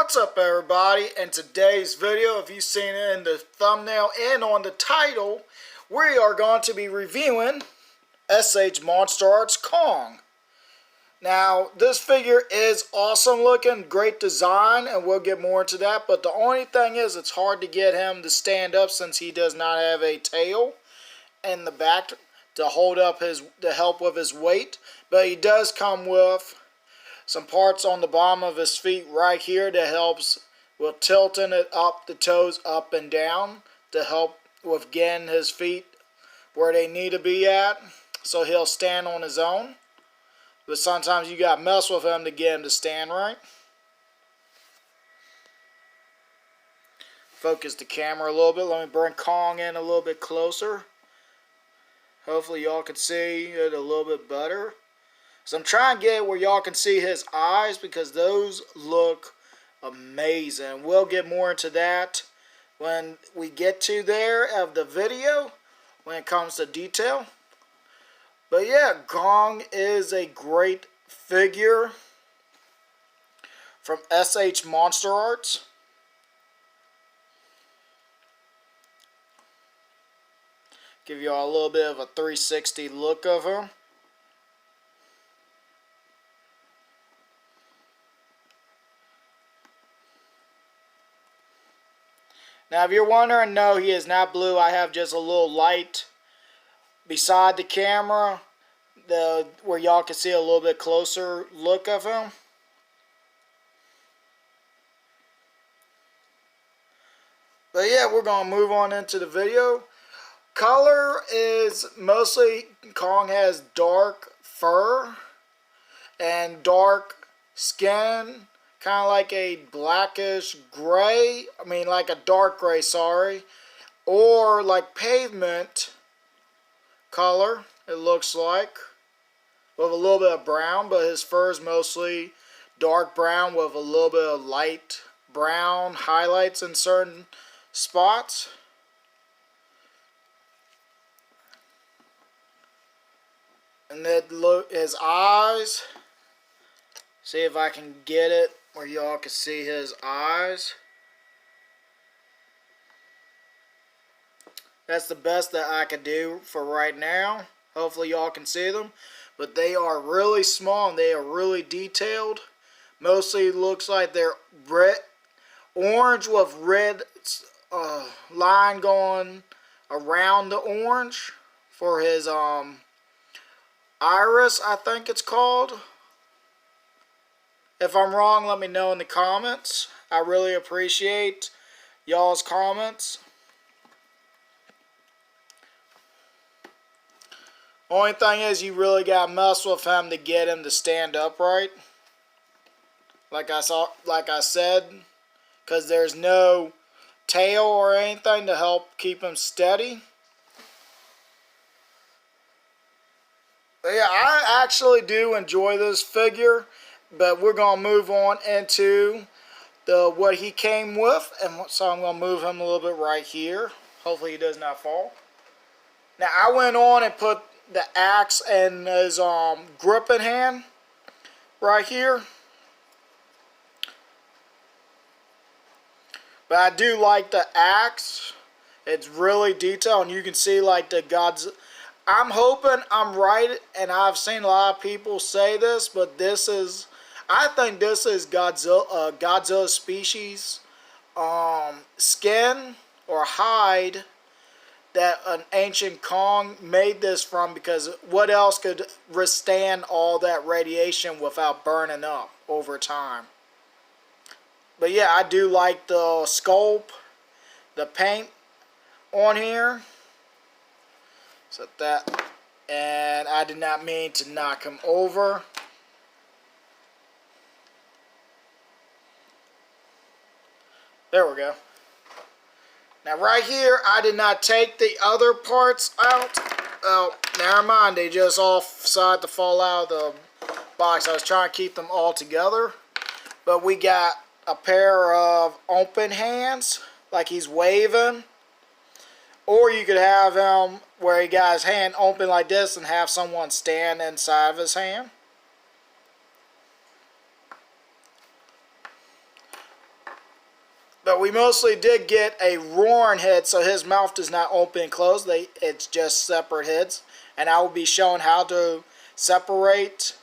What's up, everybody? In today's video, if you've seen it in the thumbnail and on the title, we are going to be reviewing MonsterArts Kong. Now, this figure is awesome looking, great design, and we'll get more into that, but the only thing is it's hard to get him to stand up since he does not have a tail in the back to hold up to help with his weight, but he does come with some parts on the bottom of his feet right here that helps with tilting it up, the toes up and down to help with getting his feet where they need to be at so he'll stand on his own. But sometimes you got to mess with him to get him to stand right. Focus the camera a little bit. Let me bring Kong in a little bit closer. Hopefully y'all can see it a little bit better. So I'm trying to get it where y'all can see his eyes because those look amazing. We'll get more into that when we get to there of the video when it comes to detail. But yeah, Kong is a great figure from MonsterArts. Give y'all a little bit of a 360 look of him. Now, if you're wondering, no, he is not blue. I have just a little light beside the camera where y'all can see a little bit closer look of him. But yeah, we're going to move on into the video. Color is mostly, Kong has dark fur and dark skin. Kind of like a blackish gray, like a dark gray, sorry, or like pavement color, it looks like, with a little bit of brown, but his fur is mostly dark brown with a little bit of light brown highlights in certain spots. And then look, his eyes, see if I can get it where y'all can see his eyes. That's the best that I can do for right now. Hopefully y'all can see them. But they are really small and they are really detailed. Mostly looks like they're red, orange with red line going around the orange for his iris, I think it's called. If I'm wrong, let me know in the comments. I really appreciate y'all's comments. Only thing is, you really gotta mess with him to get him to stand upright. Like I said, because there's no tail or anything to help keep him steady. But yeah, I actually do enjoy this figure. But we're going to move on into what he came with. And so I'm going to move him a little bit right here. Hopefully he does not fall. Now I went on and put the axe in his gripping hand right here. But I do like the axe. It's really detailed. And you can see like the Godzilla. I'm hoping I'm right. And I've seen a lot of people say this. But this is... I think this is Godzilla species skin or hide that an ancient Kong made this from, because what else could withstand all that radiation without burning up over time? But yeah, I do like the sculpt, the paint on here. So that, and I did not mean to knock him over. There we go. Now right here, I did not take the other parts out. Oh, never mind. They just all decided to fall out of the box. I was trying to keep them all together. But we got a pair of open hands, like he's waving. Or you could have him where he got his hand open like this and have someone stand inside of his hand. But we mostly did get a roaring head, so his mouth does not open and close. It's just separate heads. And I will be showing how to separate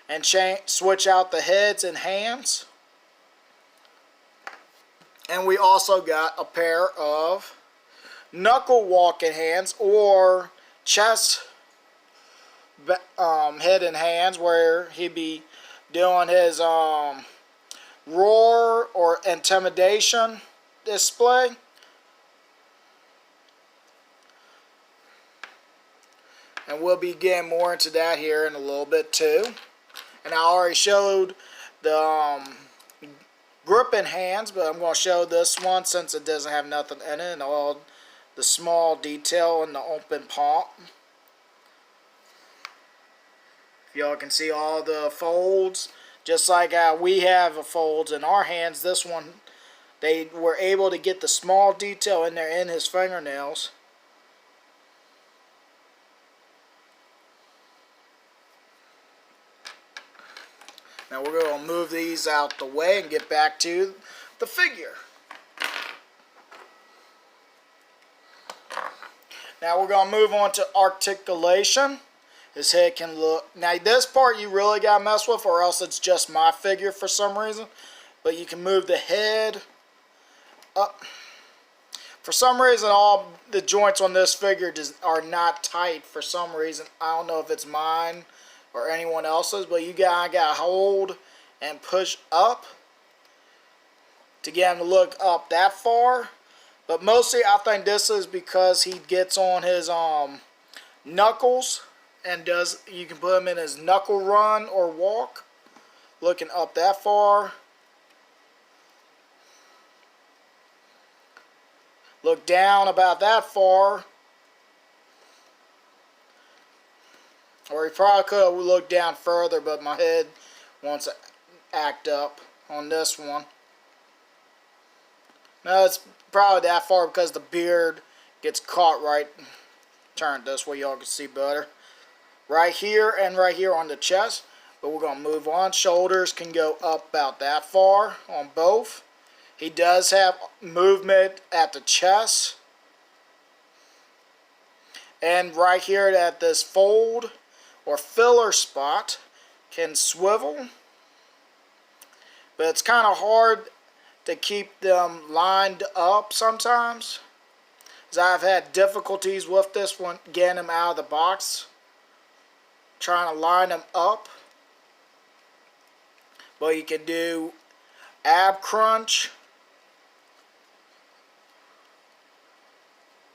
and switch out the heads and hands. And we also got a pair of knuckle walking hands, or chest head and hands, where he'd be doing his roar or intimidation display. And we'll be getting more into that here in a little bit too. And I already showed the gripping hands, but I'm going to show this one since it doesn't have nothing in it and all the small detail in the open palm. Y'all can see all the folds, just like we have folds in our hands. This one, they were able to get the small detail in there in his fingernails. Now we're going to move these out the way and get back to the figure. Now we're going to move on to articulation. His head can look... Now this part you really got to mess with, or else it's just my figure for some reason. But you can move the head up. For some reason all the joints on this figure are not tight for some reason. I don't know if it's mine or anyone else's, but you got to hold and push up to get him to look up that far. But mostly I think this is because he gets on his knuckles and you can put him in his knuckle run or walk, looking up that far. Look down about that far. Or he probably could have looked down further, but my head wants to act up on this one. No, it's probably that far because the beard gets caught right. Turn it this way, y'all can see better. Right here and right here on the chest. But we're going to move on. Shoulders can go up about that far on both. He does have movement at the chest. And right here at this fold or filler spot can swivel. But it's kind of hard to keep them lined up sometimes. As I've had difficulties with this one, getting them out of the box. Trying to line them up. But you can do ab crunch.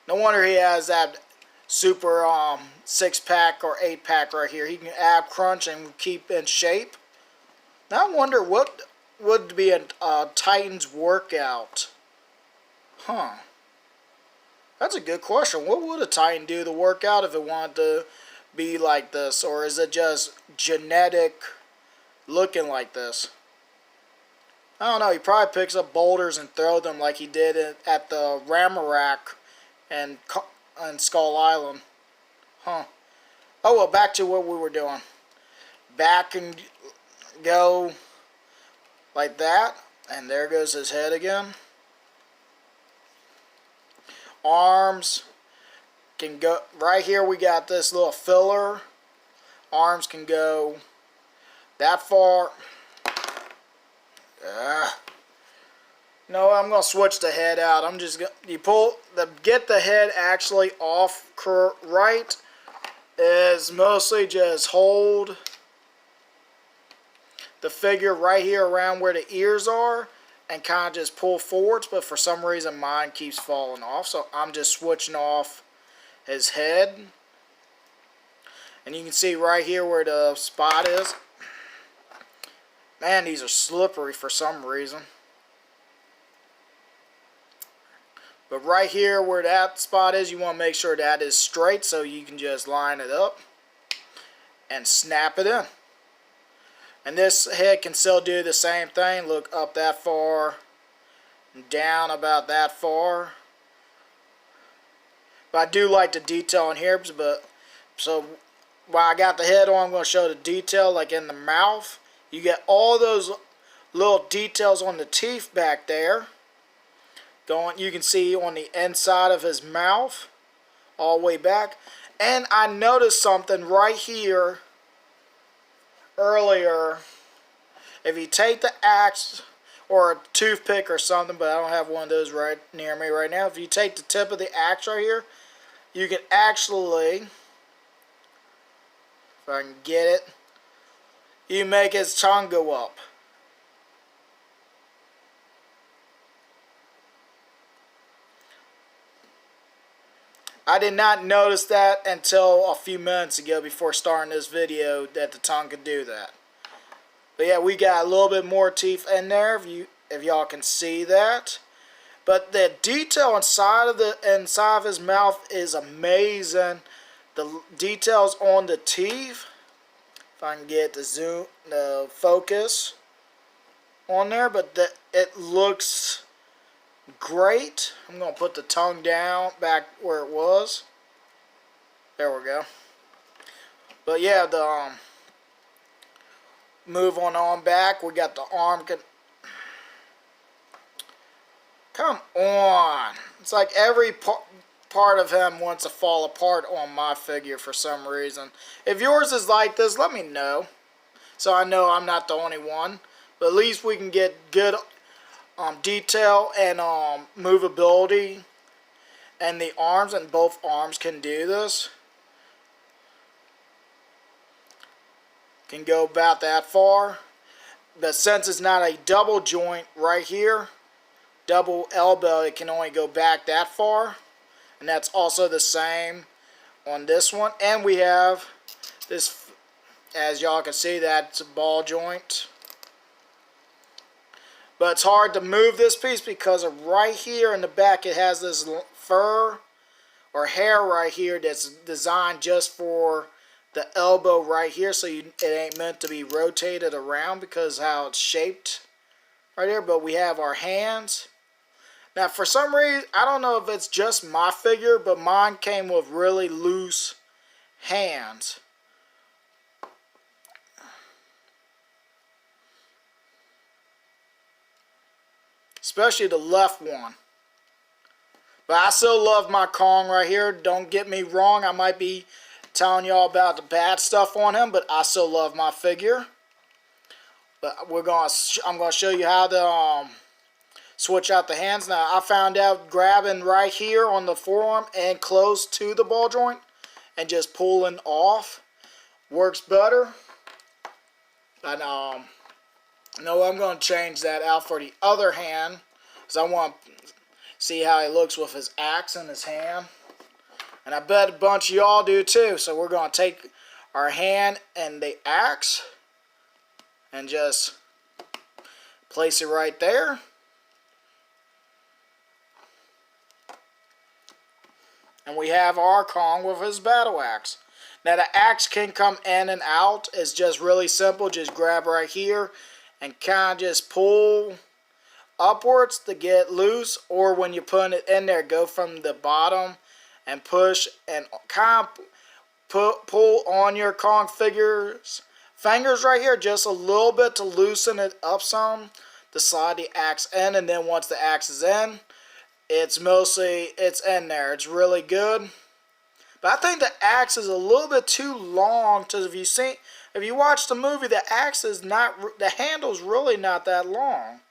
No wonder he has that super 6-pack or 8-pack right here. He can ab crunch and keep in shape. Now I wonder what would be a Titan's workout. Huh. That's a good question. What would a Titan do to work out if it wanted to be like this? Or is it just genetic looking like this? I don't know. He probably picks up boulders and throw them like he did at the Ramarak and Skull Island. Huh. Oh, well, back to what we were doing. Back and go like that. And there goes his head again. Arms can go... Right here we got this little filler. Arms can go that far. No, I'm going to switch the head out. I'm just going to... Get the head actually off right is mostly just hold the figure right here around where the ears are and kind of just pull forwards, but for some reason mine keeps falling off, so I'm just switching off his head. And you can see right here where the spot is. Man, these are slippery for some reason. But right here where that spot is, you want to make sure that is straight so you can just line it up and snap it in. And this head can still do the same thing. Look up that far, down about that far. But I do like the detail in here. But so while I got the head on, I'm going to show the detail like in the mouth. You get all those little details on the teeth back there. You can see on the inside of his mouth, all the way back. And I noticed something right here earlier. If you take the axe or a toothpick or something, but I don't have one of those right near me right now. If you take the tip of the axe right here, you can actually, if I can get it, you make his tongue go up. I did not notice that until a few minutes ago before starting this video, that the tongue could do that. But yeah, we got a little bit more teeth in there, if y'all can see that. But the detail inside of his mouth is amazing. The details on the teeth, if I can get the focus on there, but it looks great. I'm gonna put the tongue down back where it was. There we go. But yeah, the move on back. We got the arm. Come on. It's like every part of him wants to fall apart on my figure for some reason. If yours is like this, let me know, so I know I'm not the only one. But at least we can get good detail and movability and the arms, and both arms can do this. Can go about that far, but since it's not a double joint right here, double elbow, it can only go back that far, and that's also the same on this one. And we have this, as y'all can see, that's a ball joint, but it's hard to move this piece because of right here in the back it has this fur or hair right here that's designed just for the elbow right here, so it ain't meant to be rotated around because how it's shaped right here. But we have our hands. Now for some reason, I don't know if it's just my figure, but mine came with really loose hands. Especially the left one. But I still love my Kong right here. Don't get me wrong, I might be telling y'all about the bad stuff on him, but I still love my figure. But I'm gonna show you how to switch out the hands. Now I found out grabbing right here on the forearm and close to the ball joint and just pulling off works better. And no, I'm gonna change that out for the other hand because I want to see how he looks with his axe in his hand. And I bet a bunch of y'all do too. So we're going to take our hand and the axe and just place it right there. And we have our Kong with his battle axe. Now the axe can come in and out. It's just really simple. Just grab right here and kind of just pull upwards to get loose. Or when you're putting it in there, go from the bottom and push and kind of pull on your Kong fingers right here just a little bit to loosen it up some, to slide the axe in. And then once the axe is in, it's in there. It's really good. But I think the axe is a little bit too long to, if you watch the movie, the axe is not, the handle's really not that long.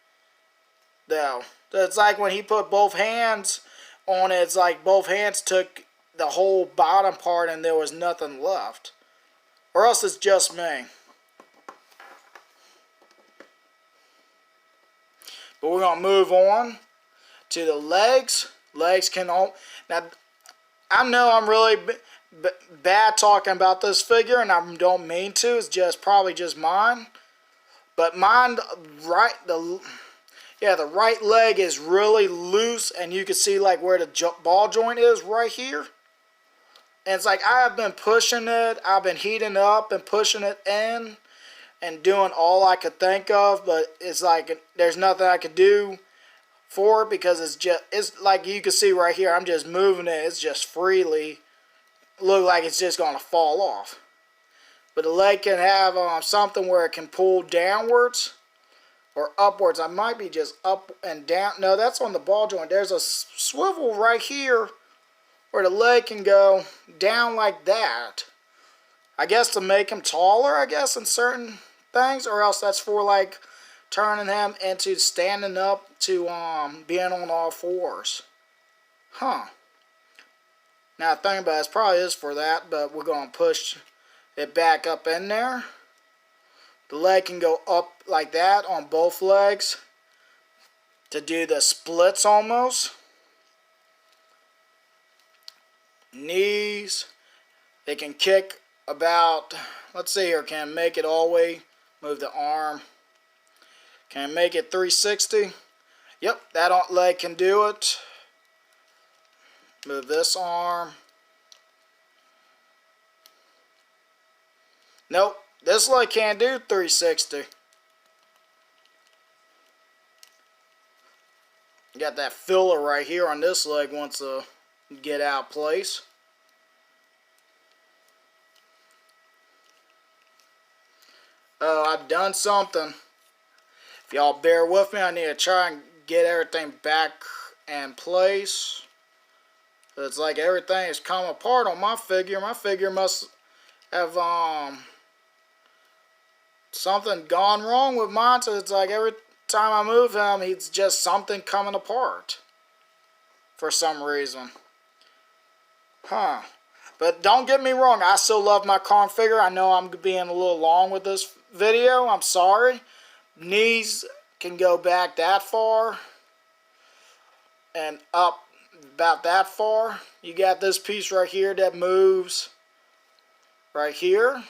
Though. It's like when he put both hands on it, it's like both hands took the whole bottom part and there was nothing left. Or else it's just me. But we're going to move on to the legs. Legs can all... Now, I know I'm really bad talking about this figure, and I don't mean to. It's just probably just mine. But mine, the right leg is really loose, and you can see like where the ball joint is right here. And it's like I have been pushing it. I've been heating up and pushing it in and doing all I could think of, but it's like there's nothing I could do for it because it's like you can see right here. I'm just moving it. It's just freely. Look like it's just going to fall off. But the leg can have something where it can pull downwards or upwards. I might be just up and down. No, that's on the ball joint. There's a swivel right here where the leg can go down like that. I guess to make him taller, I guess, in certain things, or else that's for like turning him into standing up to being on all fours. Huh. Now think about it, it probably is for that, but we're going to push it back up in there. The leg can go up like that on both legs to do the splits almost. Knees, they can kick about, let's see here, can I make it all the way, move the arm. Can I make it 360? Yep, that leg can do it. Move this arm. Nope, this leg can't do 360. Got that filler right here on this leg wants to get out of place. Oh, I've done something. If y'all bear with me, I need to try and get everything back in place. It's like everything has come apart on my figure. My figure must have something gone wrong with mine. So it's like every time I move him, he's just something coming apart for some reason. Huh. But don't get me wrong, I still love my Kong figure. I know I'm being a little long with this video. I'm sorry. Knees can go back that far and up about that far. You got this piece right here that moves right here.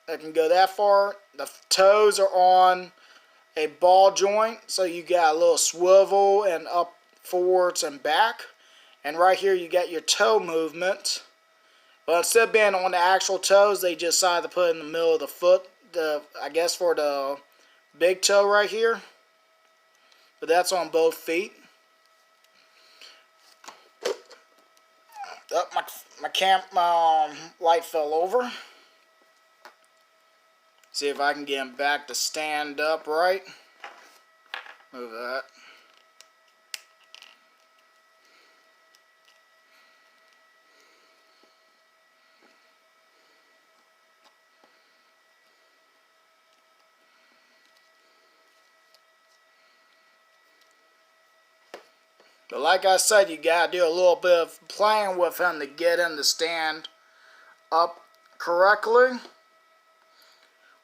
That can go that far. The toes are on a ball joint, so you got a little swivel and up forwards and back. And right here you got your toe movement. But instead of being on the actual toes, they just decided to put it in the middle of the foot. I guess for the big toe right here. But that's on both feet. Oh, my light fell over. See if I can get him back to stand up right. Move that. But like I said, you gotta do a little bit of playing with him to get him to stand up correctly.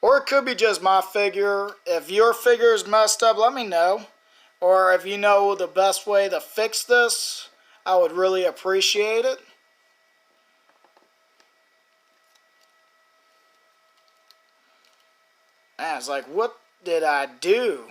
Or it could be just my figure. If your figure is messed up, let me know. Or if you know the best way to fix this, I would really appreciate it. And it's like, what did I do?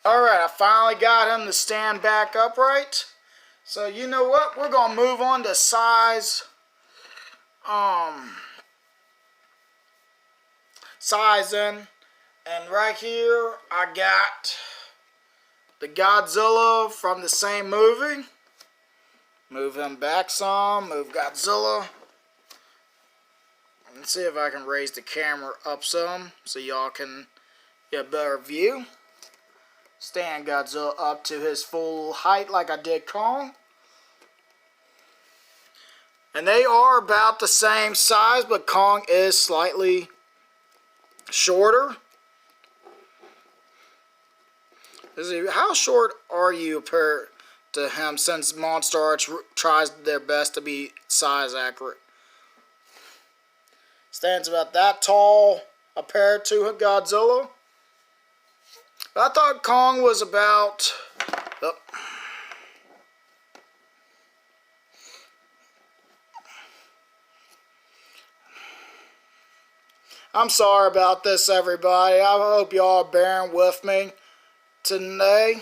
Alright, I finally got him to stand back upright. So you know what? We're going to move on to size. Sizing. And right here, I got the Godzilla from the same movie. Move him back some. Move Godzilla. Let's see if I can raise the camera up some so y'all can get a better view. Stand Godzilla up to his full height like I did Kong. And they are about the same size, but Kong is slightly shorter. How short are you compared to him, since MonsterArts tries their best to be size accurate? Stands about that tall compared to Godzilla. I thought Kong was about, I'm sorry about this, everybody. I hope y'all are bearing with me today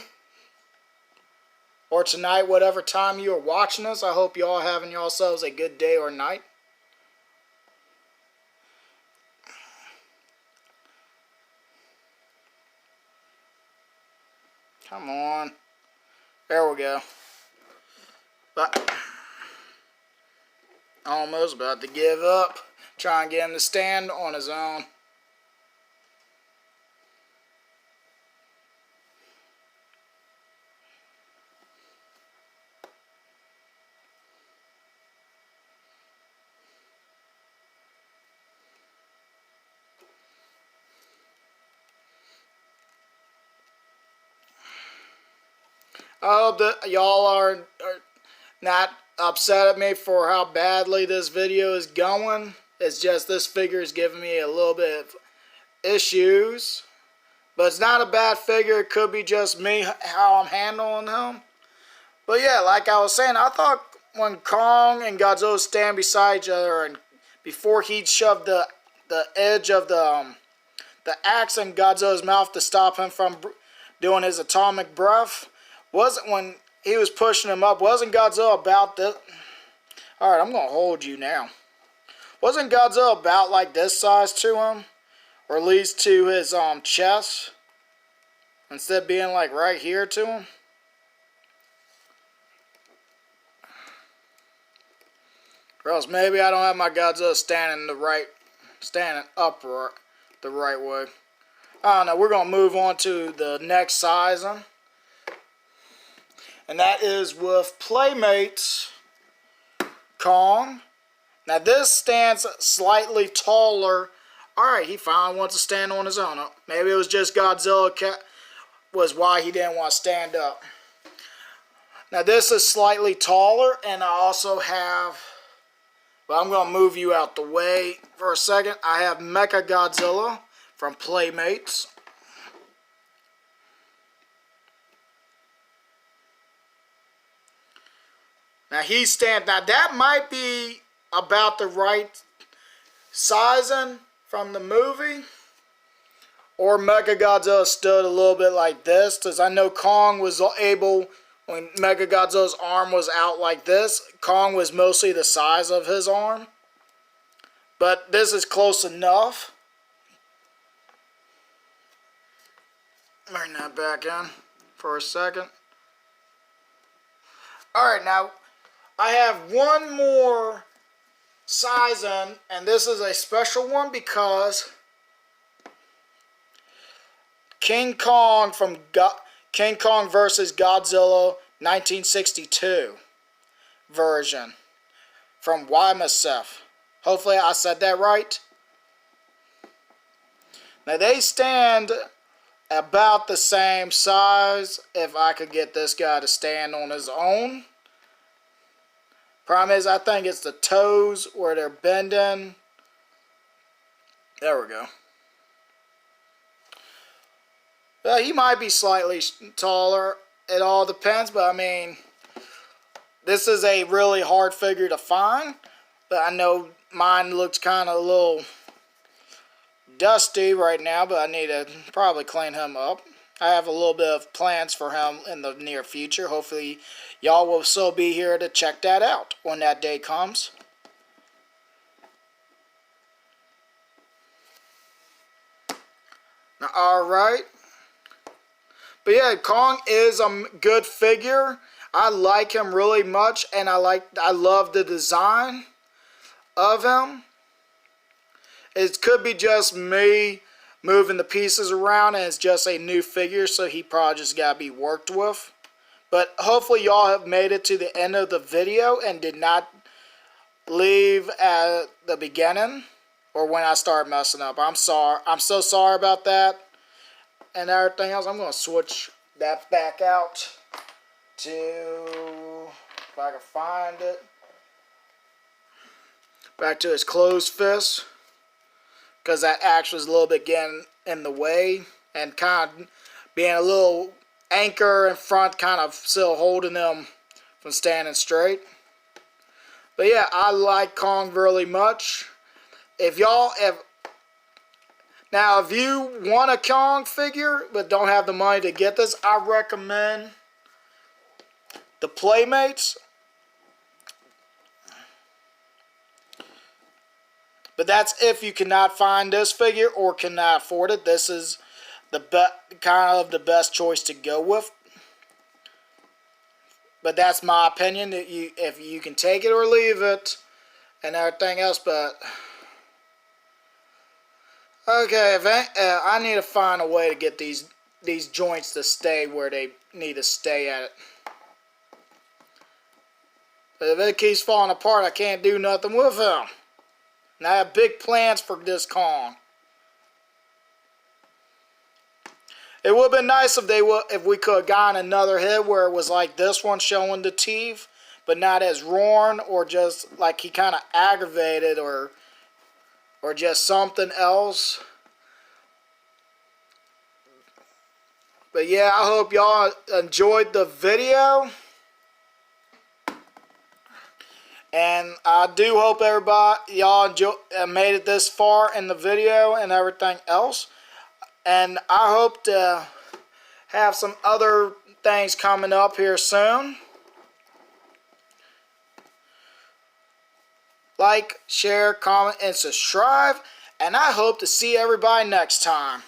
or tonight, whatever time you are watching this. I hope y'all having yourselves a good day or night. Come on. There we go. But almost about to give up. Try and get him to stand on his own. I hope that y'all are not upset at me for how badly this video is going. It's just this figure is giving me a little bit of issues. But it's not a bad figure. It could be just me, how I'm handling him. But yeah, like I was saying, I thought when Kong and Godzilla stand beside each other, and before he'd shove the edge of the axe in Godzilla's mouth to stop him from doing his atomic breath, wasn't when he was pushing him up, wasn't Godzilla about this? Alright, I'm going to hold you now. Wasn't Godzilla about like this size to him? Or at least to his chest? Instead of being like right here to him? Or else maybe I don't have my Godzilla standing upright the right way. I don't know, we're going to move on to the next sizing. And that is with Playmates Kong. Now this stands slightly taller. Alright, he finally wants to stand on his own. Maybe it was just Godzilla was why he didn't want to stand up. Now this is slightly taller, and I also have, well, I'm going to move you out the way for a second. I have Mechagodzilla from Playmates. Now now that might be about the right sizing from the movie. Or Mechagodzilla stood a little bit like this. Because I know Kong was able, when Mechagodzilla's arm was out like this, Kong was mostly the size of his arm. But this is close enough. Bring that back in for a second. Alright, now I have one more sizing, and this is a special one because King Kong from King Kong vs. Godzilla 1962 version from YMSF. Hopefully I said that right. Now they stand about the same size if I could get this guy to stand on his own. Problem is, I think it's the toes where they're bending. There we go. Well, he might be slightly taller. It all depends, but I mean, this is a really hard figure to find. But I know mine looks kind of a little dusty right now, but I need to probably clean him up. I have a little bit of plans for him in the near future. Hopefully, y'all will still be here to check that out when that day comes. Now, alright. But yeah, Kong is a good figure. I like him really much, and I love the design of him. It could be just me moving the pieces around, and it's just a new figure, so he probably just got to be worked with. But hopefully y'all have made it to the end of the video and did not leave at the beginning or when I start messing up. I'm sorry. I'm so sorry about that and everything else. I'm going to switch that back out to, if I can find it, back to his closed fist. Because that axe was a little bit getting in the way and kind of being a little anchor in front, kind of still holding them from standing straight. But yeah, I like Kong really much. If y'all have Now, if you want a Kong figure but don't have the money to get this, I recommend the Playmates. But that's if you cannot find this figure or cannot afford it. This is the kind of the best choice to go with. But that's my opinion. That if you can take it or leave it, and everything else. But okay, I need to find a way to get these joints to stay where they need to stay at it. But if it keeps falling apart, I can't do nothing with them. And I have big plans for this Kong. It would have been nice if we could have gotten another head where it was like this one showing the teeth, but not as roaring or just like he kind of aggravated or just something else. But yeah, I hope y'all enjoyed the video. And I do hope y'all made it this far in the video and everything else. And I hope to have some other things coming up here soon. Like, share, comment, and subscribe. And I hope to see everybody next time.